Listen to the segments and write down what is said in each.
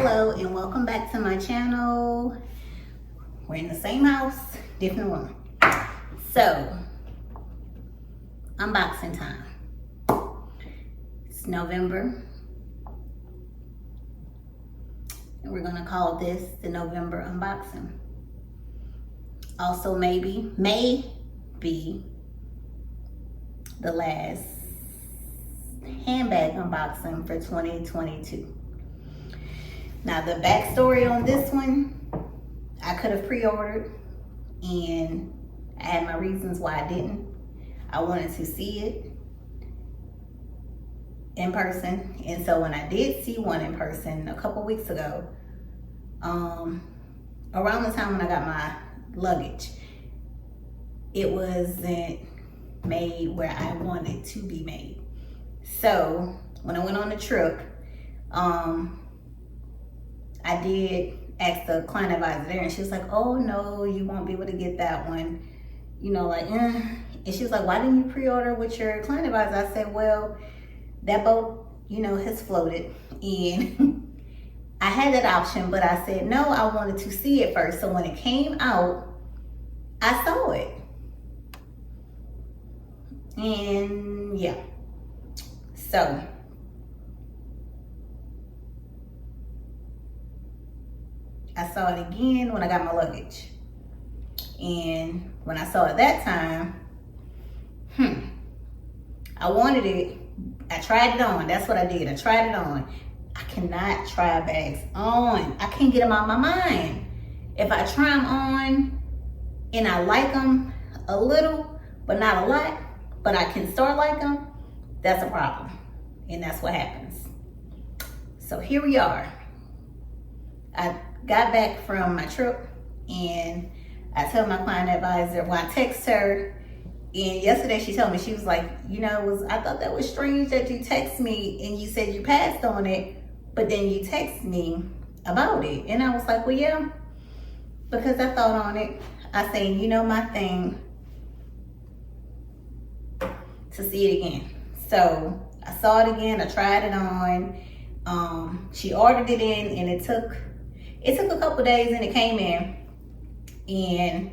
Hello and welcome back to my channel. We're in the same house, different room. So, unboxing time. It's November. And we're gonna call this the November unboxing. Also may be the last handbag unboxing for 2022. Now the backstory on this one, I could have pre-ordered and I had my reasons why I didn't. I wanted to see it in person, and so when I did see one in person a couple weeks ago, around the time when I got my luggage, it wasn't made where I wanted to be made. So when I went on the trip, I did ask the client advisor there, and she was like, "Oh no, you won't be able to get that one." You know, like, And she was like, "Why didn't you pre-order with your client advisor?" I said, "Well, that boat, has floated, and I had that option, but I said, no, I wanted to see it first." So when it came out, I saw it. And yeah. So I saw it again when I got my luggage. And when I saw it that time, I wanted it. I tried it on. That's what I did. I tried it on. I cannot try bags on. I can't get them out of my mind. If I try them on and I like them a little, but not a lot, but I can start like them, that's a problem. And that's what happens. So here we are. I got back from my trip and I told my client advisor, I text her, and yesterday she told me, she was like, I thought that was strange that you text me and you said you passed on it, but then you text me about it. And I was like, well, yeah, because I thought on it. I said, my thing to see it again. So I saw it again, I tried it on. She ordered it in, and it took a couple days, and it came in. And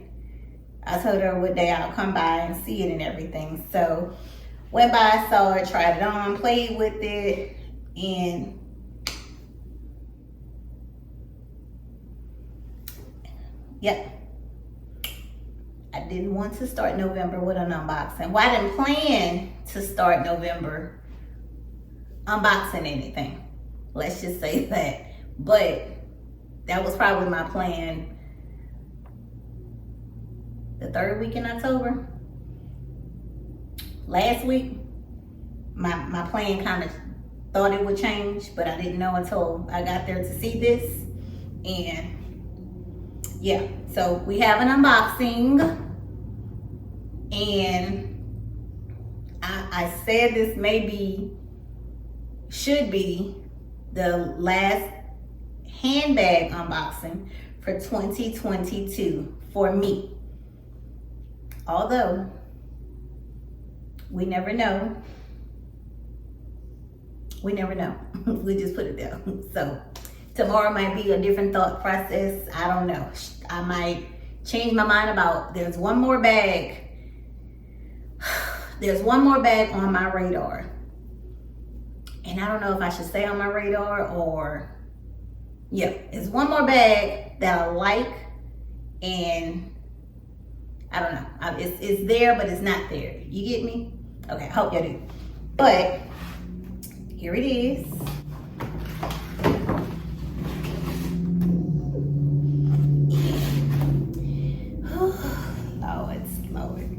I told her what day I'll come by and see it and everything. So went by, saw it, tried it on, played with it, and yep. I didn't want to start November with an unboxing. Well, I didn't plan to start November unboxing anything. Let's just say that. But that was probably my plan. The third week in October, last week, my plan kind of thought it would change, but I didn't know until I got there to see this. And yeah, so we have an unboxing, and I said this should be the last handbag unboxing for 2022 for me. Although, we never know. We never know. We just put it there. So, tomorrow might be a different thought process. I don't know. I might change my mind about, there's one more bag. There's one more bag on my radar. And I don't know if I should stay on my radar or, yeah, it's one more bag that I like, and I don't know. It's there, but it's not there. You get me? Okay, I hope y'all do. But here it is.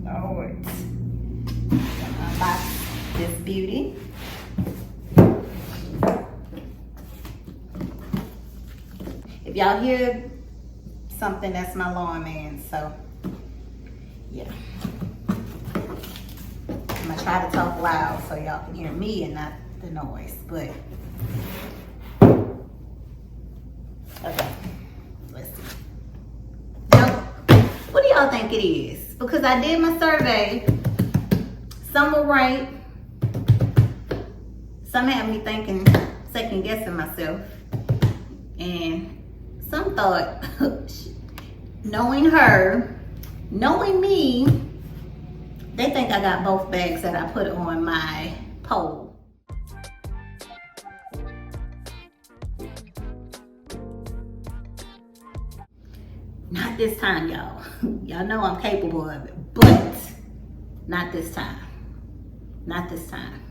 Lord. Unbox this beauty. If y'all hear something, that's my lawn man, so yeah. I'm gonna try to talk loud so y'all can hear me and not the noise, but okay, let's see. Now, what do y'all think it is? Because I did my survey, some were right, some had me thinking, second guessing myself, And some thought, knowing her, knowing me, they think I got both bags that I put on my pole. Not this time, y'all. Y'all know I'm capable of it, but not this time. Not this time.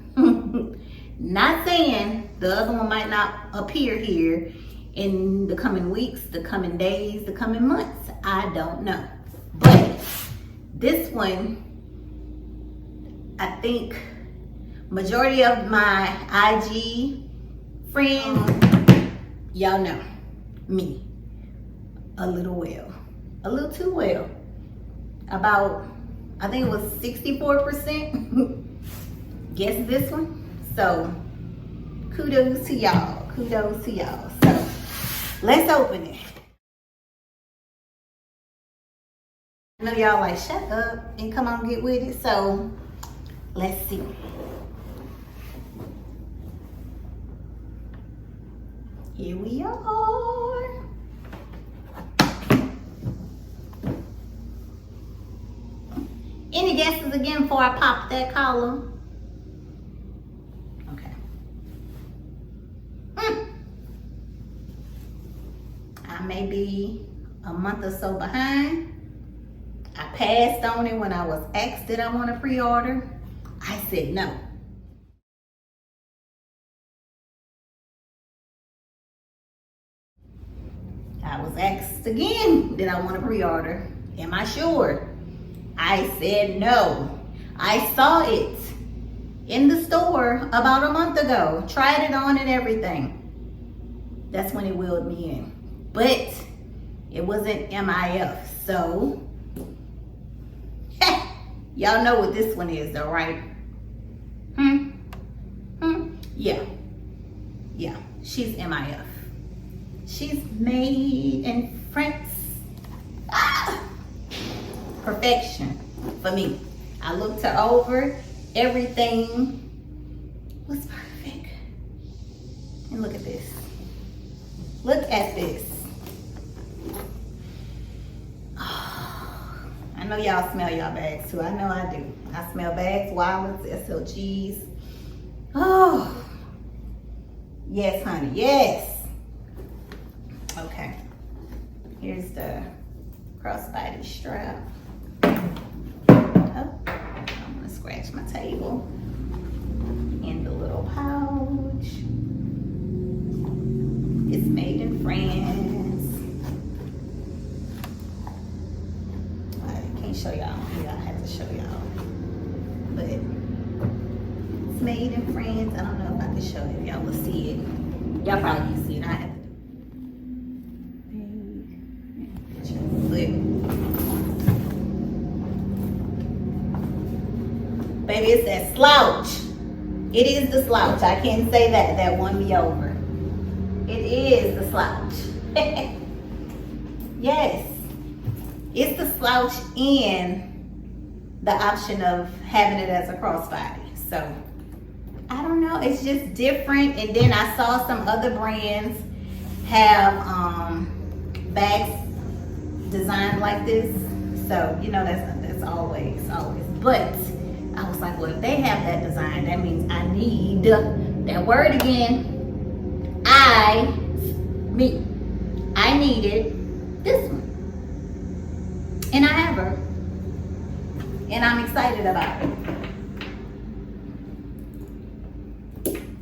Not saying the other one might not appear here in the coming weeks, the coming days, the coming months. I don't know. But this one, I think majority of my IG friends, y'all know me a little well, a little too well. About, I think it was 64% guess this one. So kudos to y'all, kudos to y'all. So let's open it. I know y'all like, shut up and come on get with it. So let's see. Here we are. Any guesses again before I pop that collar? Okay. I may be a month or so behind. I passed on it when I was asked did I want to pre-order. I said no. I was asked again, did I want to pre-order? Am I sure? I said no. I saw it in the store about a month ago. Tried it on and everything. That's when it wheeled me in. But it wasn't MIF. So, y'all know what this one is though, right? Yeah. Yeah, she's MIF. She's made in France. Perfection for me. I looked her over. Everything was perfect. And look at this. Look at this. Oh, I know y'all smell y'all bags too. I know I do. I smell bags, wallets, SLGs. Oh, yes, honey, yes. Okay, here's the crossbody strap. Oh, I'm gonna scratch my table. And the little pouch. It's made in France. I can't show y'all. Yeah, I have to show y'all. But it's made in France. I don't know if I can show you. Y'all will see it. Y'all probably can see it. I have to. Baby, it's that slouch. It is the slouch. I can't say that. That won me over. It is the slouch. Yes. It's the slouch and the option of having it as a crossbody. So, I don't know. It's just different. And then I saw some other brands have bags designed like this. So, you know, that's always. But I was like, well, if they have that design, that means I need that word again. I needed this one. And I have her. And I'm excited about it.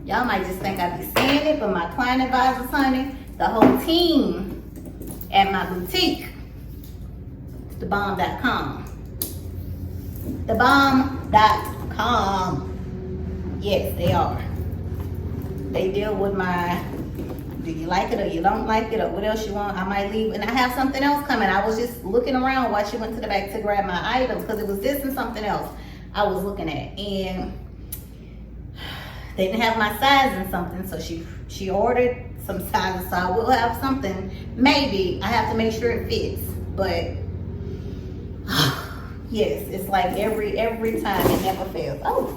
Y'all might just think I be saying it, but my client advisors, honey, the whole team at my boutique, thebomb.com. Thebomb.com. Yes, they are. They deal with my, do you like it or you don't like it or what else you want? I might leave. And I have something else coming. I was just looking around while she went to the back to grab my items because it was this and something else I was looking at. And they didn't have my size and something, so she ordered some sizes, so I will have something. Maybe. I have to make sure it fits. But yes, it's like every time it never fails. Oh,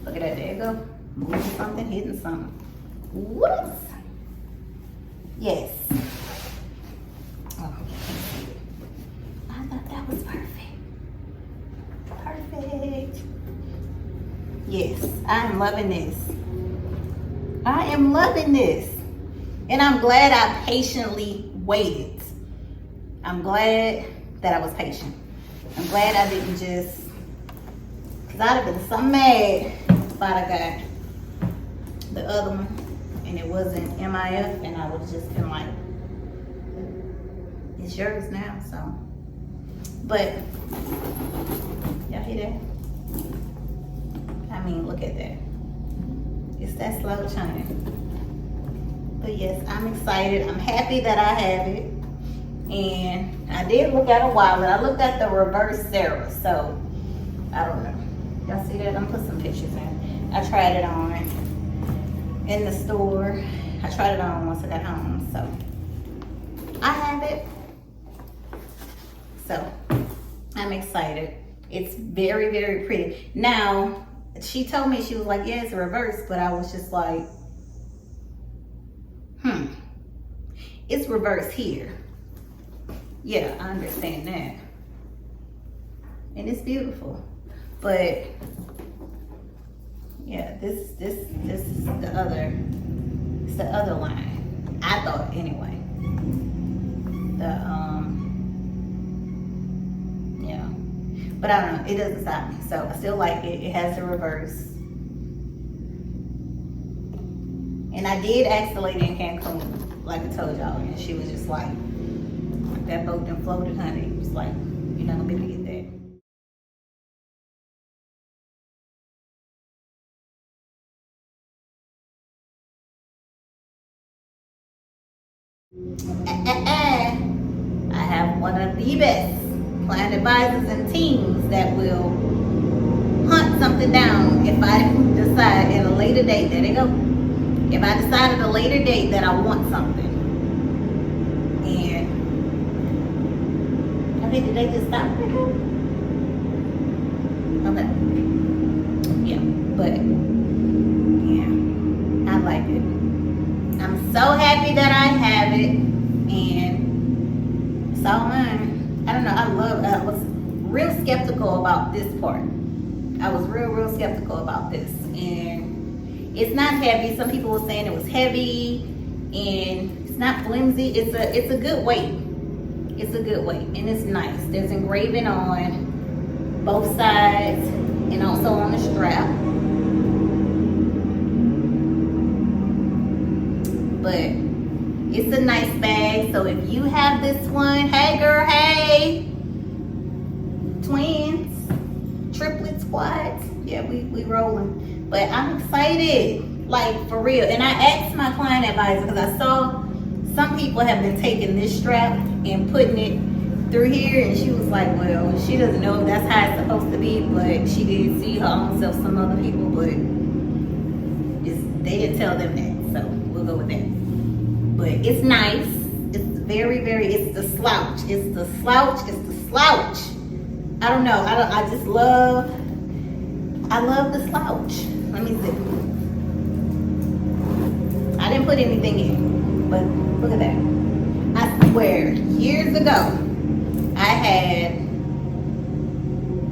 look at that. There you go. Moving something, hitting something. What? Yes. I am loving this. I am loving this. And I'm glad I patiently waited. I'm glad that I was patient. I'm glad I didn't just, because I'd have been so mad if I'd have got the other one and it wasn't MIF, and I would have just been like, it's yours now, so. But, y'all hear that? I mean, look at that. It's that slow churn. But yes, I'm excited. I'm happy that I have it. And I did look at a wallet. I looked at the reverse Sarah, so I don't know. Y'all see that? I'm put some pictures in. I tried it on in the store. I tried it on once I got home, so I have it. So I'm excited. It's very, very pretty. Now, she told me, she was like, yeah, it's a reverse, but I was just like, it's reverse here. Yeah, I understand that. And it's beautiful. But yeah, this is the other line. I thought anyway. Yeah. But I don't know, it doesn't stop me. So I still like it. It has the reverse. And I did ask the lady in Cancun, like I told y'all, and she was just like, that boat done floated, honey. It was like, you're not gonna be able to get there. I have one of the best client advisors and teams that will hunt something down if I decide at a later date. There they go. If I decide at a later date that I want something. And I think, did they just stop right here? Okay. Yeah, but yeah, I like it. I'm so happy that I have it, and it's all mine. I don't know, I was real skeptical about this part. I was real skeptical about this, and it's not heavy. Some people were saying it was heavy, and it's not flimsy. It's a good weight. It's a good weight, and it's nice. There's engraving on both sides, and also on the strap. But it's a nice bag. So if you have this one, hey girl, hey, twins, triplets, quads, yeah, we rolling. But I'm excited, like for real. And I asked my client advisor, because I saw some people have been taking this strap and putting it through here, and she was like, well, she doesn't know if that's how it's supposed to be, but she did see her own self, some other people, but they didn't tell them that, so we'll go with that. But it's nice. It's very, it's the slouch. It's the slouch. It's the slouch. I don't know. I just love, I love the slouch. Let me see. I didn't put anything in, but look at that. I swear, years ago, I had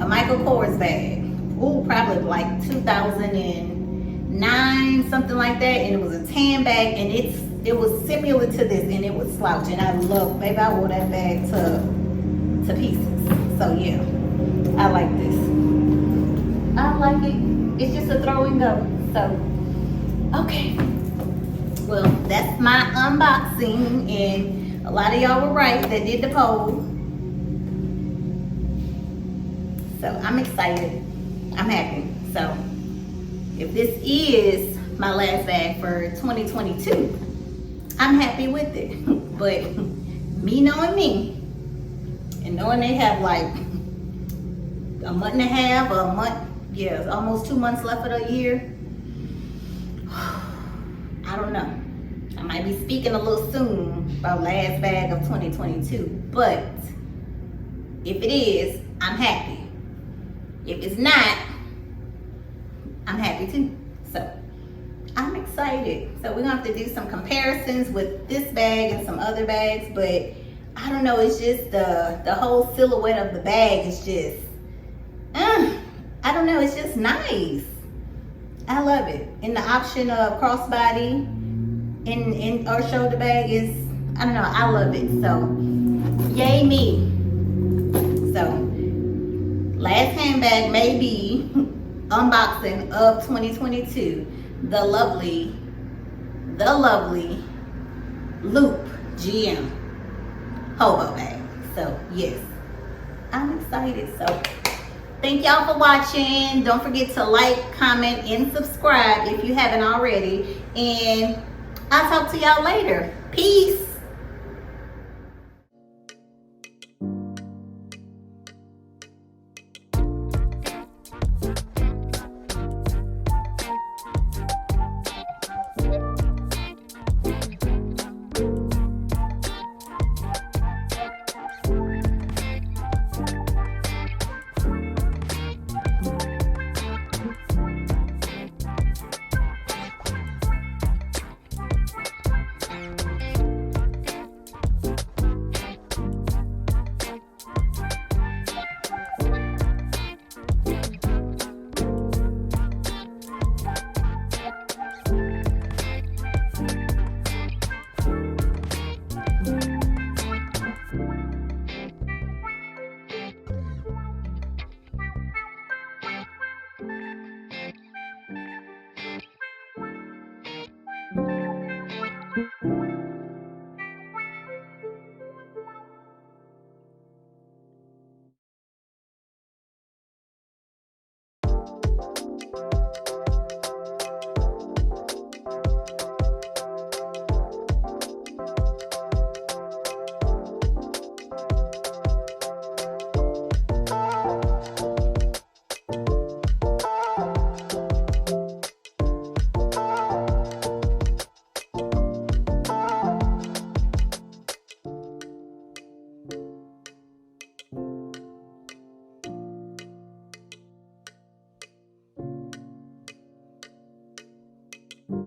a Michael Kors bag. Ooh, probably like 2009, something like that. And it was a tan bag, and it was similar to this, and it was slouch, and I love, maybe I wore that bag to pieces. So yeah, I like this. I like it. It's just a throw and go. So, okay. Well, that's my unboxing, and a lot of y'all were right that did the poll. So I'm excited. I'm happy. So if this is my last bag for 2022, I'm happy with it. But me knowing me, and knowing they have like a month and a half, or a month, yeah, almost 2 months left of the year, I don't know. I might be speaking a little soon about last bag of 2022, but if it is, I'm happy. If it's not, I'm happy too. So I'm excited. So we're gonna have to do some comparisons with this bag and some other bags, but I don't know, it's just the whole silhouette of the bag is just, I don't know, it's just nice. I love it. And the option of crossbody in or shoulder bag is, I don't know, I love it. So yay me. So last handbag may be unboxing of 2022, the lovely Loop GM hobo bag. So yes, I'm excited. So thank y'all for watching. Don't forget to like, comment, and subscribe if you haven't already. And I'll talk to y'all later. Peace.